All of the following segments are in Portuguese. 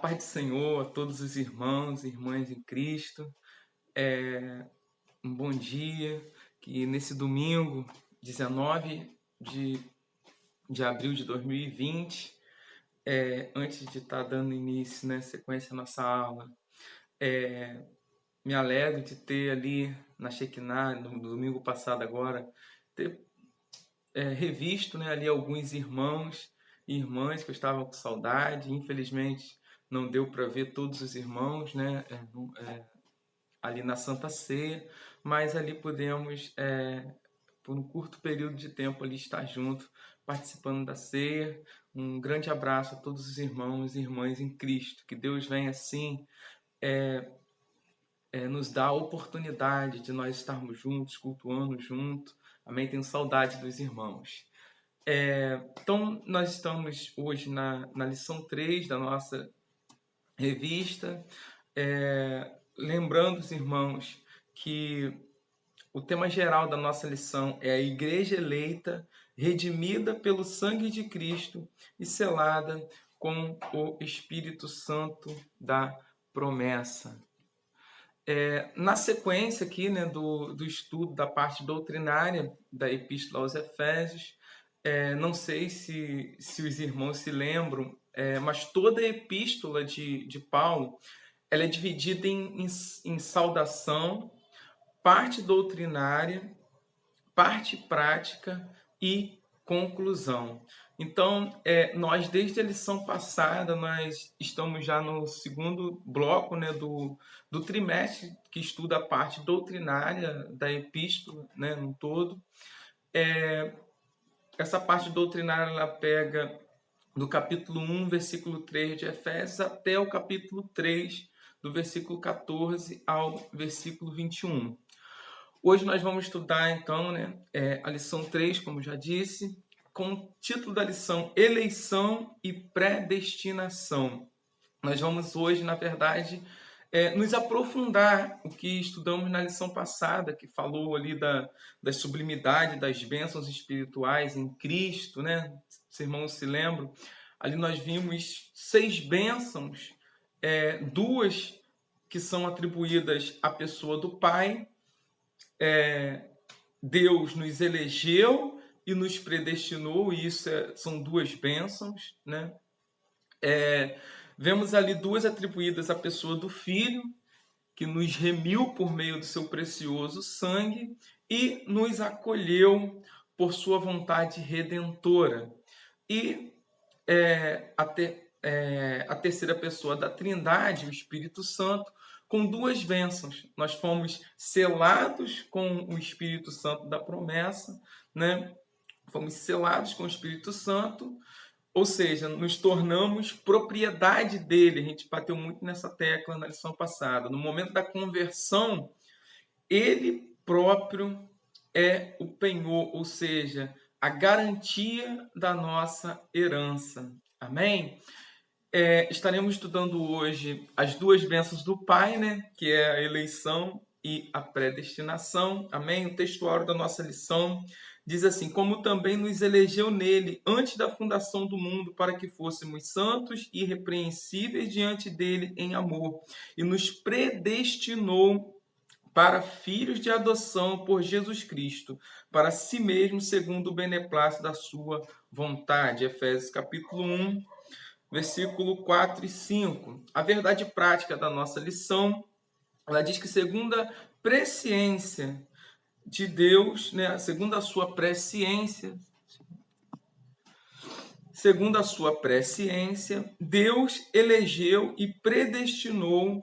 paz do Senhor a todos os irmãos e irmãs em Cristo. Um bom dia, que nesse domingo, 19 de abril de 2020, antes de estar dando início, sequência à nossa aula, me alegro de ter ali na Shekinah, no domingo passado agora, ter revisto, ali alguns irmãos e irmãs que eu estava com saudade. Infelizmente não deu para ver todos os irmãos, ali na Santa Ceia, mas ali pudemos, por um curto período de tempo, ali estar junto, participando da ceia. Um grande abraço a todos os irmãos e irmãs em Cristo. Que Deus venha assim nos dar a oportunidade de nós estarmos juntos, cultuando junto. Amém? Tenho saudade dos irmãos. Então, nós estamos hoje na lição 3 da nossa revista. Lembrando os irmãos que o tema geral da nossa lição é a Igreja eleita, redimida pelo sangue de Cristo e selada com o Espírito Santo da promessa. Na sequência aqui, do estudo da parte doutrinária da Epístola aos Efésios, não sei se os irmãos se lembram, mas toda a Epístola de Paulo, ela é dividida em saudação, parte doutrinária, parte prática e conclusão. Então, nós desde a lição passada, nós estamos já no segundo bloco, do trimestre, que estuda a parte doutrinária da epístola, no todo. Essa parte doutrinária, ela pega do capítulo 1, versículo 3 de Efésios, até o capítulo 3, do versículo 14 ao versículo 21. Hoje nós vamos estudar, então, a lição 3, como já disse, com o título da lição Eleição e Predestinação. Nós vamos hoje, na verdade, nos aprofundar o que estudamos na lição passada, que falou ali da sublimidade das bênçãos espirituais em Cristo, Os irmãos se lembram? Ali nós vimos 6 bênçãos, 2 que são atribuídas à pessoa do Pai. Deus nos elegeu e nos predestinou, e isso são 2 bênçãos, Vemos ali 2 atribuídas à pessoa do Filho, que nos remiu por meio do seu precioso sangue e nos acolheu por sua vontade redentora. E a terceira pessoa da Trindade, o Espírito Santo, com 2 bênçãos. Nós fomos selados com o Espírito Santo da promessa, Fomos selados com o Espírito Santo, ou seja, nos tornamos propriedade dele. A gente bateu muito nessa tecla na lição passada. No momento da conversão, ele próprio é o penhor, ou seja, a garantia da nossa herança. Amém? Estaremos estudando hoje as 2 bênçãos do Pai, que é a eleição e a predestinação. Amém? O textuário da nossa lição diz assim: como também nos elegeu nele antes da fundação do mundo, para que fôssemos santos e irrepreensíveis diante dele em amor, e nos predestinou para filhos de adoção por Jesus Cristo, para si mesmo, segundo o beneplácito da sua vontade. Efésios capítulo 1, versículo 4 e 5. A verdade prática da nossa lição, ela diz que segundo a presciência de Deus, segundo a sua presciência, Deus elegeu e predestinou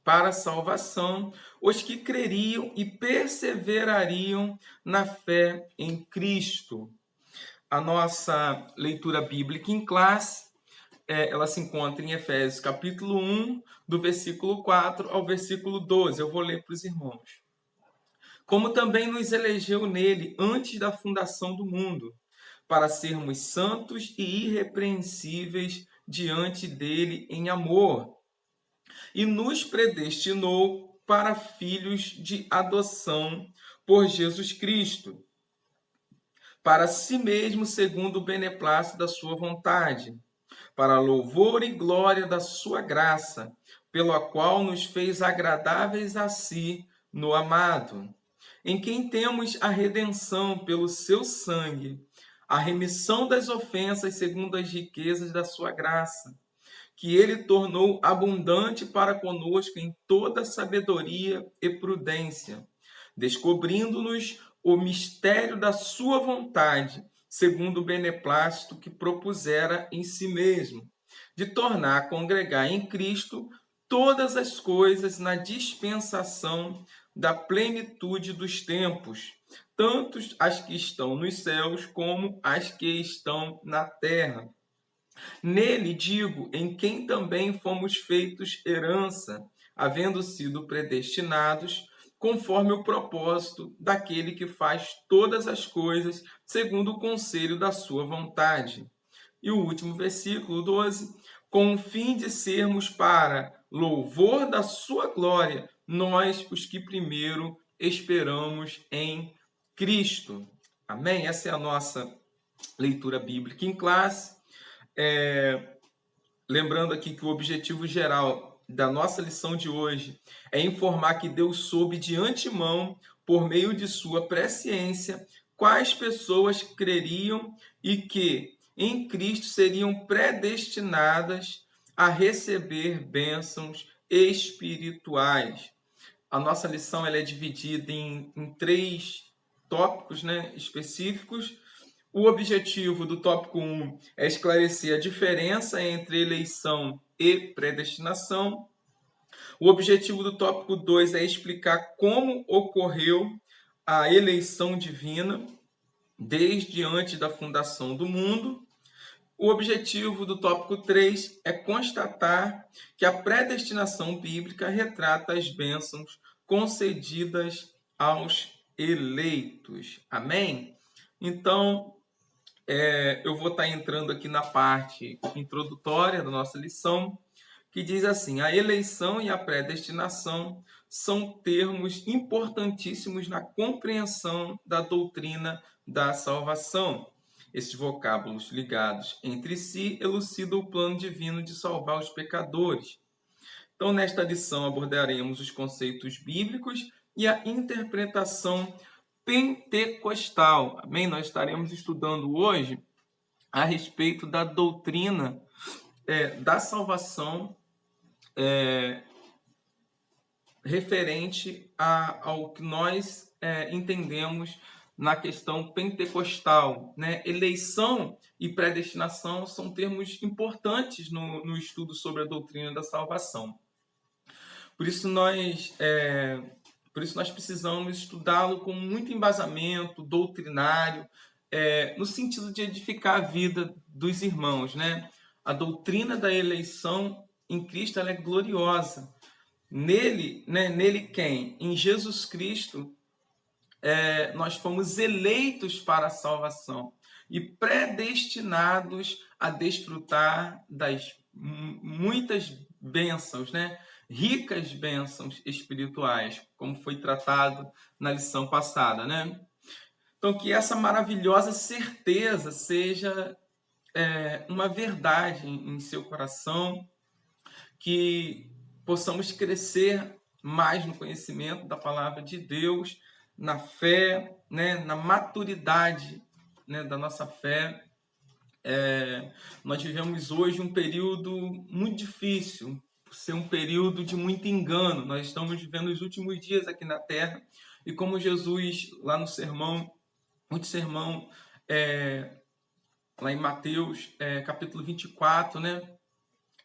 para a salvação os que creriam e perseverariam na fé em Cristo. A nossa leitura bíblica em classe, ela se encontra em Efésios capítulo 1, do versículo 4 ao versículo 12. Eu vou ler para os irmãos. Como também nos elegeu nele antes da fundação do mundo, para sermos santos e irrepreensíveis diante dele em amor, e nos predestinou para filhos de adoção por Jesus Cristo, para si mesmo, segundo o beneplácito da sua vontade, para louvor e glória da sua graça, pela qual nos fez agradáveis a si no amado, em quem temos a redenção pelo seu sangue, a remissão das ofensas segundo as riquezas da sua graça, que ele tornou abundante para conosco em toda sabedoria e prudência, descobrindo-nos o mistério da sua vontade, segundo o beneplácito que propusera em si mesmo, de tornar a congregar em Cristo todas as coisas na dispensação da plenitude dos tempos, tanto as que estão nos céus como as que estão na terra. Nele, digo, em quem também fomos feitos herança, havendo sido predestinados, conforme o propósito daquele que faz todas as coisas segundo o conselho da sua vontade. E o último versículo 12, com o fim de sermos para louvor da sua glória, nós os que primeiro esperamos em Cristo. Amém? Essa é a nossa leitura bíblica em classe. Lembrando aqui que o objetivo geral da nossa lição de hoje é informar que Deus soube de antemão, por meio de sua presciência, quais pessoas creriam e que em Cristo seriam predestinadas a receber bênçãos espirituais. A nossa lição ela é dividida em 3 tópicos, né, específicos. O objetivo do tópico 1 é esclarecer a diferença entre eleição e predestinação. O objetivo do tópico 2 é explicar como ocorreu a eleição divina desde antes da fundação do mundo. O objetivo do tópico 3 é constatar que a predestinação bíblica retrata as bênçãos concedidas aos eleitos. Amém? Então, eu vou estar entrando aqui na parte introdutória da nossa lição, que diz assim: a eleição e a predestinação são termos importantíssimos na compreensão da doutrina da salvação. Esses vocábulos ligados entre si elucidam o plano divino de salvar os pecadores. Então, nesta lição, abordaremos os conceitos bíblicos e a interpretação pentecostal. Amém? Nós estaremos estudando hoje a respeito da doutrina da salvação referente ao que nós entendemos na questão pentecostal, né? Eleição e predestinação são termos importantes no estudo sobre a doutrina da salvação. Por isso nós precisamos estudá-lo com muito embasamento doutrinário, no sentido de edificar a vida dos irmãos, né? A doutrina da eleição em Cristo ela é gloriosa. Nele, né? Nele quem? Em Jesus Cristo, nós fomos eleitos para a salvação e predestinados a desfrutar das muitas bênçãos, né? Ricas bênçãos espirituais, como foi tratado na lição passada, né? Então, que essa maravilhosa certeza seja uma verdade em seu coração, que possamos crescer mais no conhecimento da palavra de Deus, na fé, né, na maturidade, né, da nossa fé. Nós vivemos hoje um período muito difícil, por ser um período de muito engano. Nós estamos vivendo os últimos dias aqui na Terra, e como Jesus, lá no sermão, lá em Mateus, capítulo 24, né,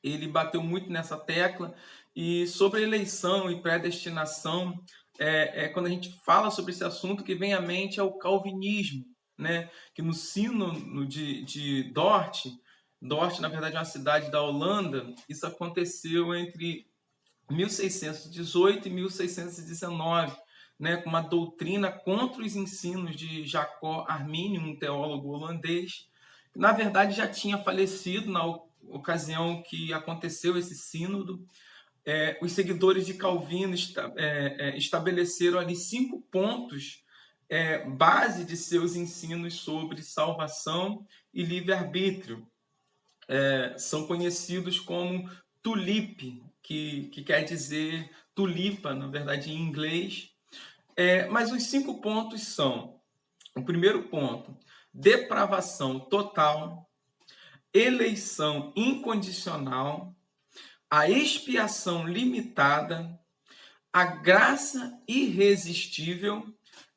ele bateu muito nessa tecla. E sobre eleição e predestinação, quando a gente fala sobre esse assunto, que vem à mente é o calvinismo, né? Que no sino de Dort, na verdade é uma cidade da Holanda, isso aconteceu entre 1618 e 1619, né? Com uma doutrina contra os ensinos de Jacó Arminio, um teólogo holandês, que na verdade já tinha falecido na ocasião que aconteceu esse sínodo. Os seguidores de Calvino estabeleceram ali 5 pontos base de seus ensinos sobre salvação e livre-arbítrio. são conhecidos como tulip, que quer dizer tulipa, na verdade, em inglês. Mas os 5 pontos são: o primeiro ponto, depravação total, eleição incondicional, a expiação limitada, a graça irresistível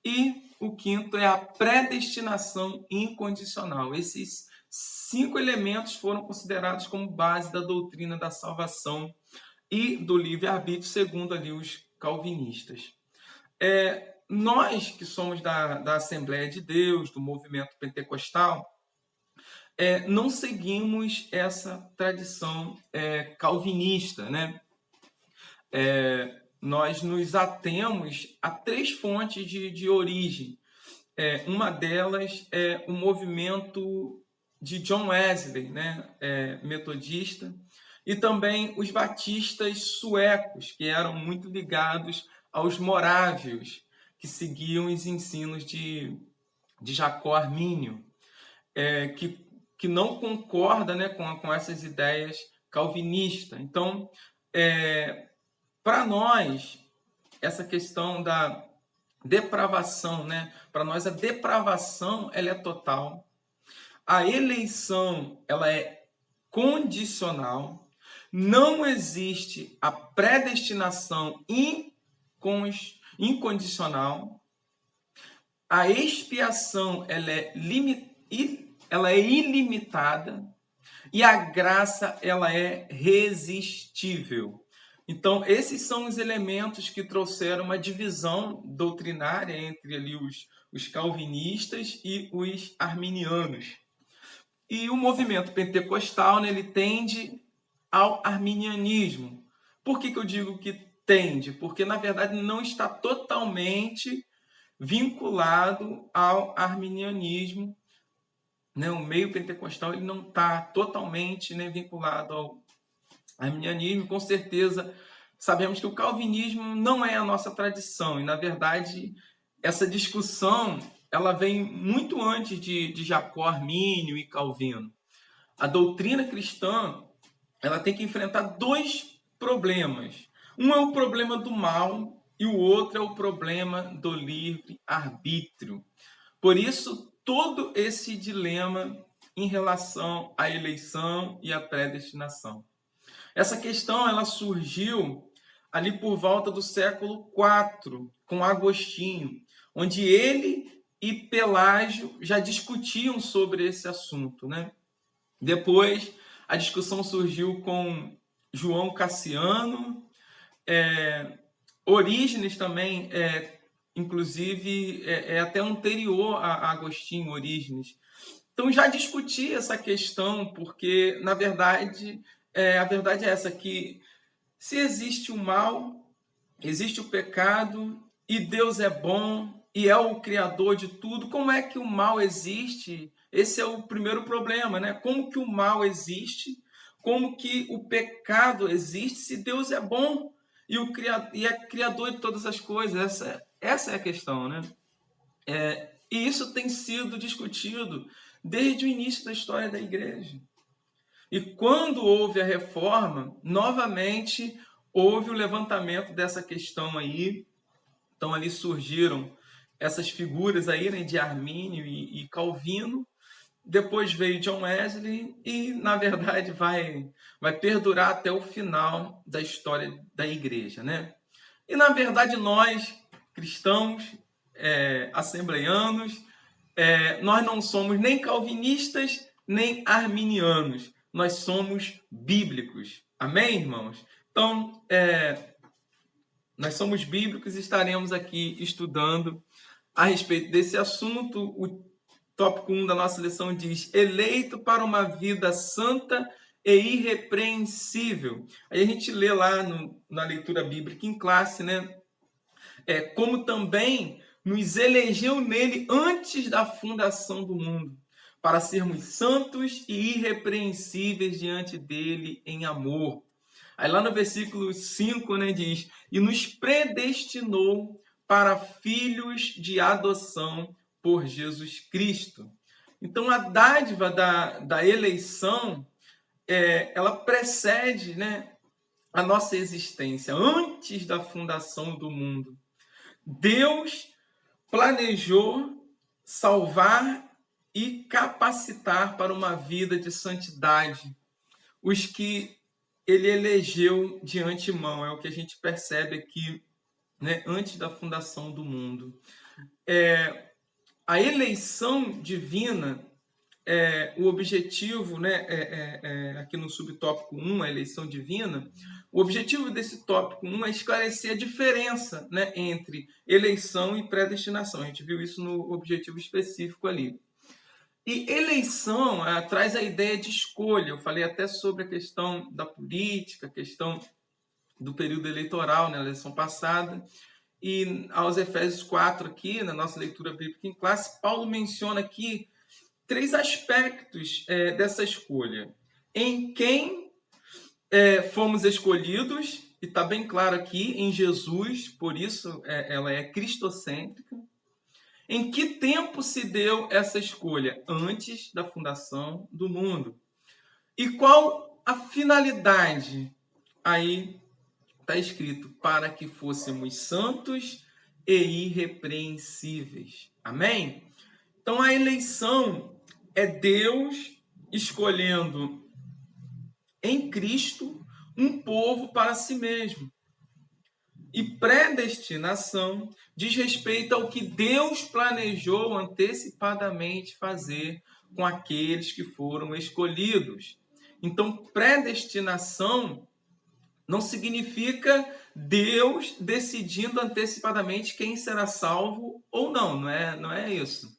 e o quinto é a predestinação incondicional. Esses 5 elementos foram considerados como base da doutrina da salvação e do livre-arbítrio, segundo ali os calvinistas. Nós que somos da Assembleia de Deus, do movimento pentecostal, não seguimos essa tradição calvinista, né? Nós nos atemos a 3 fontes de origem. Uma delas é o movimento de John Wesley, né? Metodista, e também os batistas suecos, que eram muito ligados aos morávios, que seguiam os ensinos de Jacó Armínio, que não concorda, né, com essas ideias calvinistas. Então, para nós, essa questão da depravação, né? Para nós a depravação ela é total, a eleição ela é condicional, não existe a predestinação incondicional, a expiação ela é ilimitada e a graça ela é resistível. Então, esses são os elementos que trouxeram uma divisão doutrinária entre ali os calvinistas e os arminianos. E o movimento pentecostal, né, ele tende ao arminianismo. Por que eu digo que tende? Porque, na verdade, não está totalmente vinculado ao arminianismo. Né? O meio pentecostal ele não está totalmente, né, vinculado ao arminianismo. Com certeza, sabemos que o calvinismo não é a nossa tradição. E, na verdade, essa discussão ela vem muito antes de Jacó Armínio e Calvino. A doutrina cristã ela tem que enfrentar 2 problemas. Um é o problema do mal e o outro é o problema do livre-arbítrio. Por isso, todo esse dilema em relação à eleição e à predestinação. Essa questão ela surgiu ali por volta do século IV, com Agostinho, onde ele e Pelágio já discutiam sobre esse assunto, né? Depois, a discussão surgiu com João Cassiano, Orígenes também, inclusive, é até anterior a Agostinho, Orígenes. Então, já discutia essa questão, porque, na verdade, a verdade é essa, que se existe o mal, existe o pecado, e Deus é bom, e é o Criador de tudo, como é que o mal existe? Esse é o primeiro problema, né? Como que o mal existe? Como que o pecado existe se Deus é bom e é Criador de todas as coisas? Essa é a questão, né? E isso tem sido discutido desde o início da história da igreja. E quando houve a reforma, novamente houve o levantamento dessa questão aí. Então ali surgiram essas figuras aí, né, de Armínio e Calvino. Depois veio John Wesley e, na verdade, vai perdurar até o final da história da igreja, né? E, na verdade, nós, cristãos, assembleianos, nós não somos nem calvinistas, nem arminianos. Nós somos bíblicos. Amém, irmãos? Então, nós somos bíblicos e estaremos aqui estudando a respeito desse assunto. O tópico 1 da nossa lição diz: eleito para uma vida santa e irrepreensível. Aí a gente lê lá na leitura bíblica em classe, né? Como também nos elegeu nele antes da fundação do mundo, para sermos santos e irrepreensíveis diante dele em amor. Aí lá no versículo 5, né, diz: e nos predestinou para filhos de adoção por Jesus Cristo. Então, a dádiva da eleição ela precede, né, a nossa existência. Antes da fundação do mundo, Deus planejou salvar e capacitar para uma vida de santidade os que ele elegeu de antemão. É o que a gente percebe aqui, né, antes da fundação do mundo. A eleição divina, o objetivo, né, aqui no subtópico 1, a eleição divina, o objetivo desse tópico 1 é esclarecer a diferença, né, entre eleição e predestinação. A gente viu isso no objetivo específico ali. E eleição traz a ideia de escolha. Eu falei até sobre a questão da política, a questão do período eleitoral, na eleição passada. E aos Efésios 4, aqui, na nossa leitura bíblica em classe, Paulo menciona aqui 3 aspectos dessa escolha. Em quem fomos escolhidos, e está bem claro aqui, em Jesus, por isso ela é cristocêntrica. Em que tempo se deu essa escolha? Antes da fundação do mundo. E qual a finalidade? Aí está escrito, para que fôssemos santos e irrepreensíveis. Amém? Então a eleição é Deus escolhendo em Cristo um povo para si mesmo. E predestinação diz respeito ao que Deus planejou antecipadamente fazer com aqueles que foram escolhidos. Então, predestinação não significa Deus decidindo antecipadamente quem será salvo ou não, não é isso.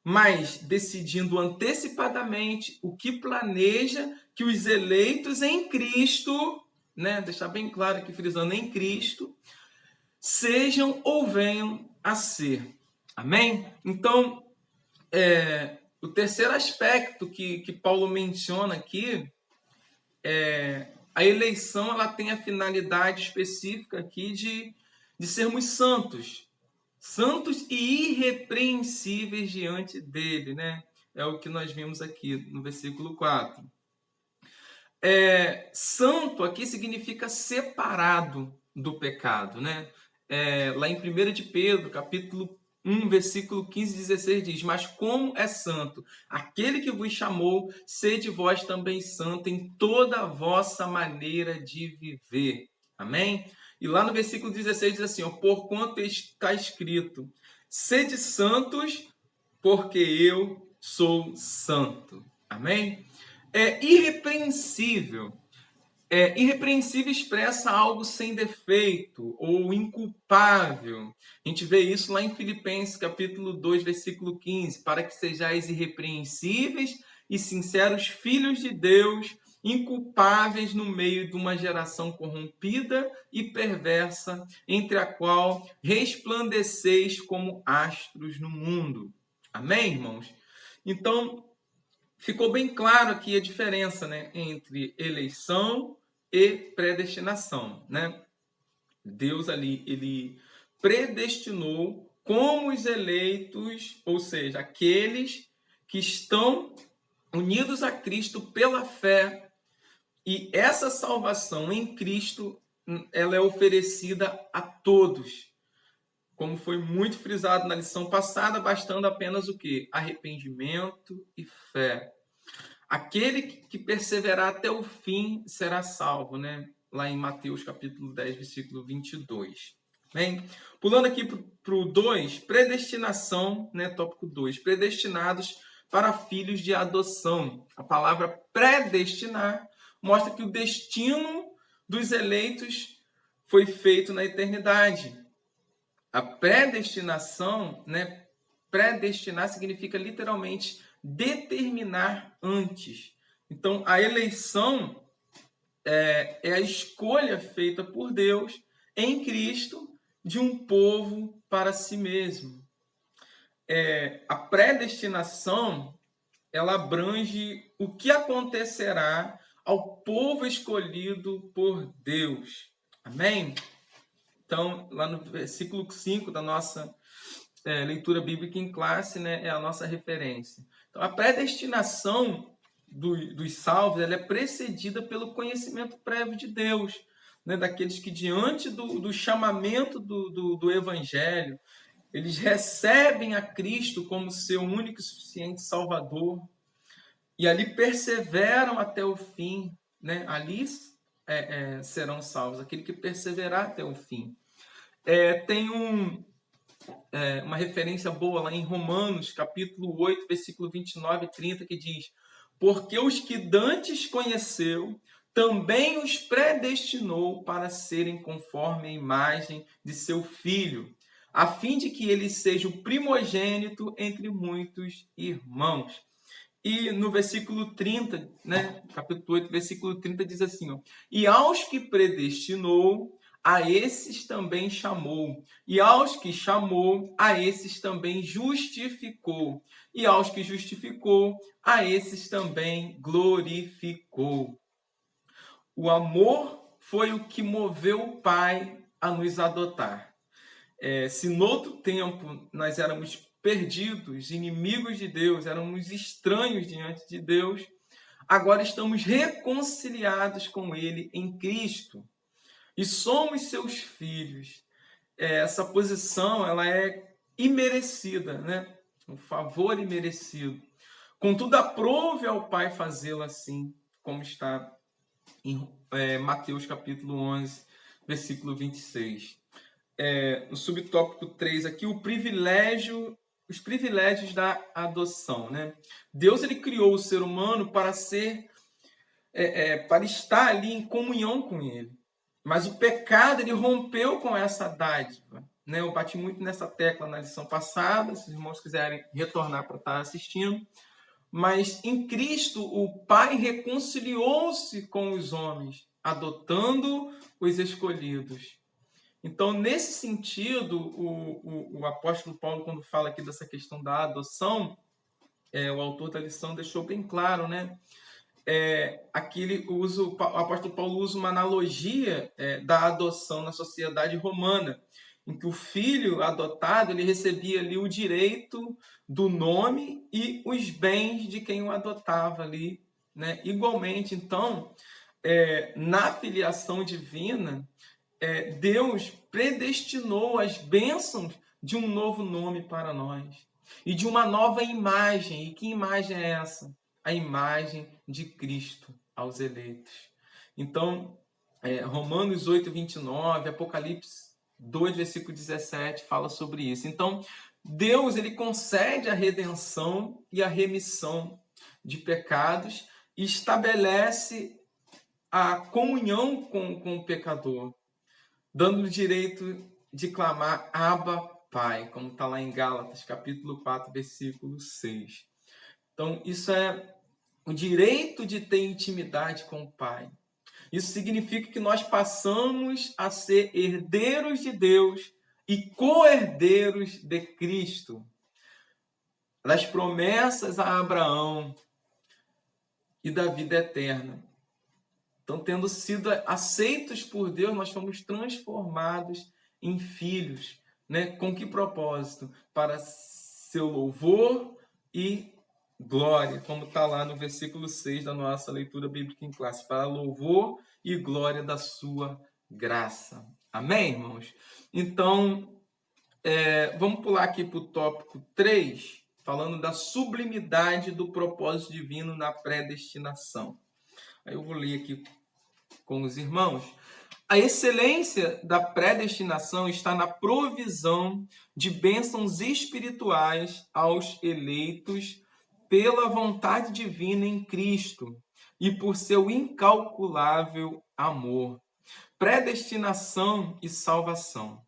Mas decidindo antecipadamente o que planeja que os eleitos em Cristo, né, deixar bem claro aqui, frisando, em Cristo, sejam ou venham a ser. Amém? Então, o terceiro aspecto que Paulo menciona aqui é a eleição. Ela tem a finalidade específica aqui de sermos santos. Santos e irrepreensíveis diante dele, né? É o que nós vimos aqui no versículo 4. Santo aqui significa separado do pecado, né? Lá em 1 de Pedro, capítulo 1, versículo 15 e 16 diz: mas como é santo aquele que vos chamou, sede vós também santo em toda a vossa maneira de viver. Amém? E lá no versículo 16 diz assim, porquanto está escrito, sede santos, porque eu sou santo. Amém? Irrepreensível. Irrepreensível expressa algo sem defeito ou inculpável. A gente vê isso lá em Filipenses, capítulo 2, versículo 15. Para que sejais irrepreensíveis e sinceros filhos de Deus, inculpáveis no meio de uma geração corrompida e perversa, entre a qual resplandeceis como astros no mundo. Amém, irmãos? Então, ficou bem claro aqui a diferença, né, entre eleição e predestinação, né? Deus ali, ele predestinou como os eleitos, ou seja, aqueles que estão unidos a Cristo pela fé. E essa salvação em Cristo, ela é oferecida a todos. Como foi muito frisado na lição passada, bastando apenas o quê? Arrependimento e fé. Aquele que perseverar até o fim será salvo, né? Lá em Mateus capítulo 10, versículo 22. Bem, pulando aqui para o 2, predestinação, né? Tópico 2, predestinados para filhos de adoção. A palavra predestinar mostra que o destino dos eleitos foi feito na eternidade. A predestinação, né? Predestinar significa literalmente determinar antes. Então, a eleição é a escolha feita por Deus em Cristo de um povo para si mesmo. A predestinação, ela abrange o que acontecerá ao povo escolhido por Deus. Amém? Então, lá no versículo 5 da nossa leitura bíblica em classe, né, é a nossa referência. Então, a predestinação dos salvos, ela é precedida pelo conhecimento prévio de Deus, né? Daqueles que, diante do chamamento do Evangelho, eles recebem a Cristo como seu único e suficiente Salvador, e ali perseveram até o fim, né? Ali serão salvos, aquele que perseverar até o fim. Tem uma referência boa lá em Romanos, capítulo 8, versículo 29 e 30, que diz: porque os que dantes conheceu, também os predestinou para serem conforme a imagem de seu Filho, a fim de que ele seja o primogênito entre muitos irmãos. E no versículo 30, né, capítulo 8, versículo 30, diz assim: ó, e aos que predestinou, a esses também chamou, e aos que chamou, a esses também justificou, e aos que justificou, a esses também glorificou. O amor foi o que moveu o Pai a nos adotar. Se no outro tempo nós éramos perdidos, inimigos de Deus, éramos estranhos diante de Deus, agora estamos reconciliados com Ele em Cristo e somos seus filhos. Essa posição ela é imerecida, né? Um favor imerecido. Contudo, aprove ao Pai fazê-lo assim, como está em Mateus capítulo 11, versículo 26. No subtópico 3 aqui, os privilégios da adoção, né? Deus ele criou o ser humano para para estar ali em comunhão com ele. Mas o pecado ele rompeu com essa dádiva, né? Eu bati muito nessa tecla na lição passada, se os irmãos quiserem retornar para estar assistindo. Mas em Cristo o Pai reconciliou-se com os homens, adotando os escolhidos. Então, nesse sentido, o apóstolo Paulo, quando fala aqui dessa questão da adoção, o autor da lição deixou bem claro, né? Aqui o apóstolo Paulo usa uma analogia da adoção na sociedade romana, em que o filho adotado ele recebia ali o direito do nome e os bens de quem o adotava ali, né? Igualmente, então, na filiação divina, Deus predestinou as bênçãos de um novo nome para nós e de uma nova imagem. E que imagem é essa? A imagem de Cristo aos eleitos. Então, Romanos 8, 29, Apocalipse 2, versículo 17, fala sobre isso. Então, Deus ele concede a redenção e a remissão de pecados e estabelece a comunhão com o pecador, dando o direito de clamar Abba, Pai, como está lá em Gálatas, capítulo 4, versículo 6. Então, isso é o direito de ter intimidade com o Pai. Isso significa que nós passamos a ser herdeiros de Deus e co-herdeiros de Cristo, das promessas a Abraão e da vida eterna. Então, tendo sido aceitos por Deus, nós fomos transformados em filhos, né? Com que propósito? Para seu louvor e glória, como está lá no versículo 6 da nossa leitura bíblica em classe, para louvor e glória da sua graça. Amém, irmãos? Então, vamos pular aqui para o tópico 3, falando da sublimidade do propósito divino na predestinação. Aí eu vou ler aqui com os irmãos. A excelência da predestinação está na provisão de bênçãos espirituais aos eleitos pela vontade divina em Cristo e por seu incalculável amor. Predestinação e salvação.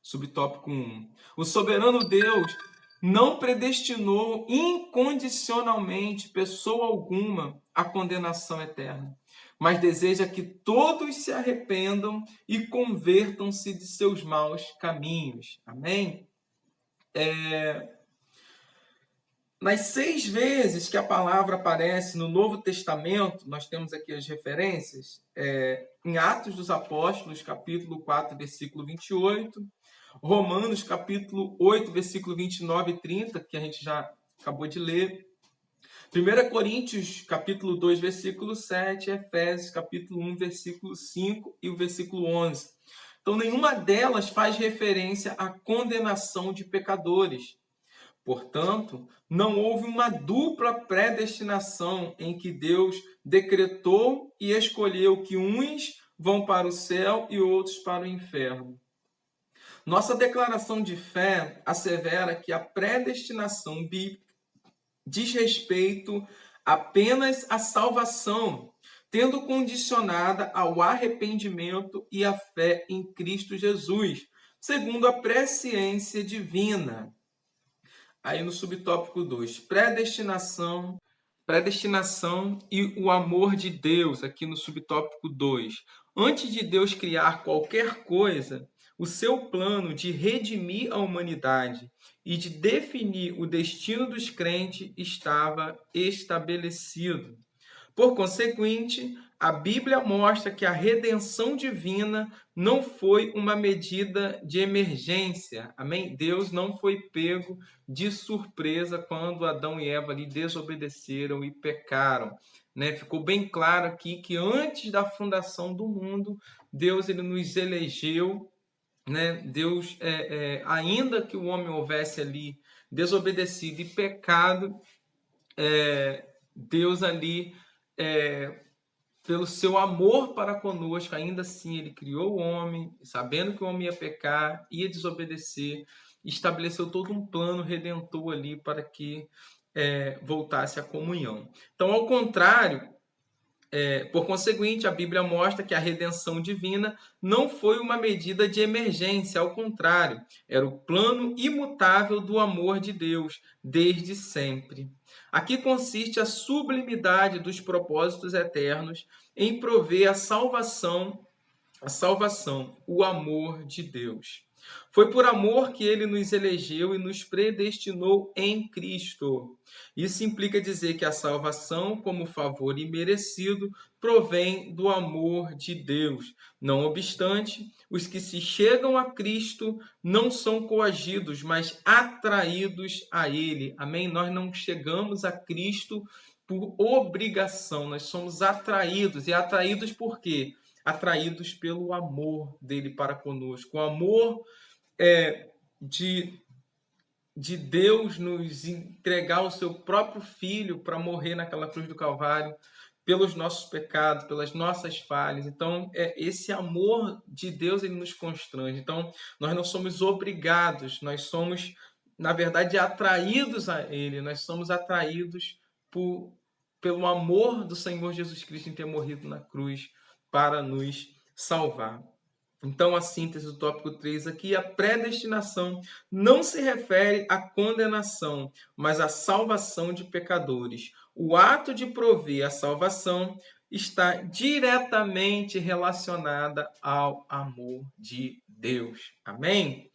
Subtópico 1. O soberano Deus não predestinou incondicionalmente pessoa alguma à condenação eterna, mas deseja que todos se arrependam e convertam-se de seus maus caminhos. Amém? Nas 6 vezes que a palavra aparece no Novo Testamento, nós temos aqui as referências, em Atos dos Apóstolos, capítulo 4, versículo 28, Romanos, capítulo 8, versículo 29 e 30, que a gente já acabou de ler, 1 Coríntios, capítulo 2, versículo 7, Efésios, capítulo 1, versículo 5 e o versículo 11. Então, nenhuma delas faz referência à condenação de pecadores. Portanto, não houve uma dupla predestinação em que Deus decretou e escolheu que uns vão para o céu e outros para o inferno. Nossa declaração de fé assevera que a predestinação bíblica diz respeito apenas à salvação, tendo condicionada ao arrependimento e à fé em Cristo Jesus, segundo a presciência divina. Aí no subtópico 2, predestinação e o amor de Deus, aqui no subtópico 2. Antes de Deus criar qualquer coisa, o seu plano de redimir a humanidade e de definir o destino dos crentes estava estabelecido. Por conseguinte, a Bíblia mostra que a redenção divina não foi uma medida de emergência. Amém? Deus não foi pego de surpresa quando Adão e Eva lhe desobedeceram e pecaram. Né? Ficou bem claro aqui que antes da fundação do mundo, Deus ele nos elegeu. Né? Deus, ainda que o homem houvesse ali desobedecido e pecado, Deus ali, pelo seu amor para conosco, ainda assim ele criou o homem, sabendo que o homem ia pecar, ia desobedecer, estabeleceu todo um plano redentor ali para que voltasse à comunhão. Então, ao contrário, por conseguinte, a Bíblia mostra que a redenção divina não foi uma medida de emergência, ao contrário, era o plano imutável do amor de Deus, desde sempre. Aqui consiste a sublimidade dos propósitos eternos em prover a salvação, o amor de Deus. Foi por amor que ele nos elegeu e nos predestinou em Cristo. Isso implica dizer que a salvação, como favor imerecido, provém do amor de Deus. Não obstante, os que se chegam a Cristo não são coagidos, mas atraídos a Ele. Amém? Nós não chegamos a Cristo por obrigação, nós somos atraídos. E atraídos por quê? Atraídos pelo amor dele para conosco. O amor de Deus nos entregar o seu próprio Filho para morrer naquela cruz do Calvário pelos nossos pecados, pelas nossas falhas. Então, esse amor de Deus ele nos constrange. Então, nós não somos obrigados, nós somos, na verdade, atraídos a Ele. Nós somos atraídos pelo amor do Senhor Jesus Cristo em ter morrido na cruz para nos salvar. Então, a síntese do tópico 3 aqui, a predestinação não se refere à condenação, mas à salvação de pecadores. O ato de prover a salvação está diretamente relacionada ao amor de Deus. Amém?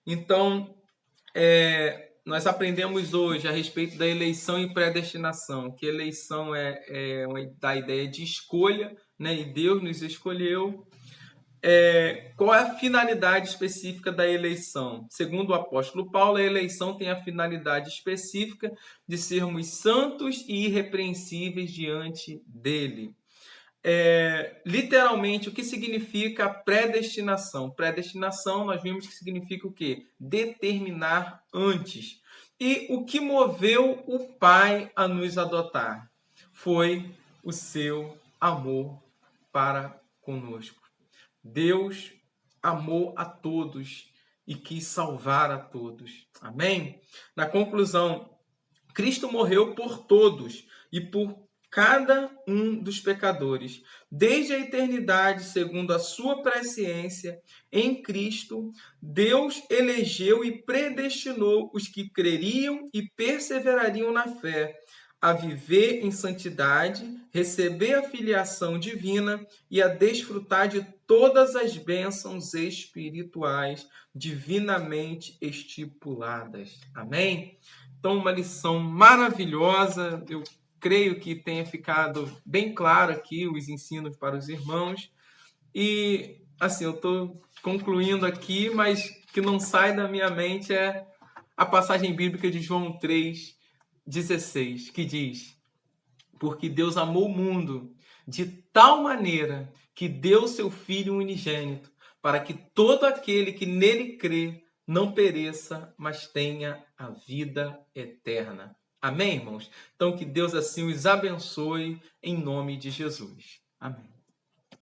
Então, nós aprendemos hoje a respeito da eleição e predestinação, que eleição é da ideia de escolha, né? E Deus nos escolheu. Qual é a finalidade específica da eleição? Segundo o apóstolo Paulo, a eleição tem a finalidade específica de sermos santos e irrepreensíveis diante dele. Literalmente, o que significa a predestinação? Predestinação, nós vimos que significa o quê? Determinar antes. E o que moveu o Pai a nos adotar? Foi o seu amor para conosco. Deus amou a todos e quis salvar a todos. Amém? Na conclusão, Cristo morreu por todos e por cada um dos pecadores. Desde a eternidade, segundo a sua presciência, em Cristo, Deus elegeu e predestinou os que creriam e perseverariam na fé, a viver em santidade, receber a filiação divina e a desfrutar de todas as bênçãos espirituais divinamente estipuladas. Amém? Então, uma lição maravilhosa. Eu creio que tenha ficado bem claro aqui os ensinos para os irmãos. E, assim, eu estou concluindo aqui, mas que não sai da minha mente é a passagem bíblica de João 3:16, que diz: Porque Deus amou o mundo de tal maneira que deu seu Filho unigênito, para que todo aquele que nele crê não pereça, mas tenha a vida eterna. Amém, irmãos? Então que Deus assim os abençoe em nome de Jesus. Amém.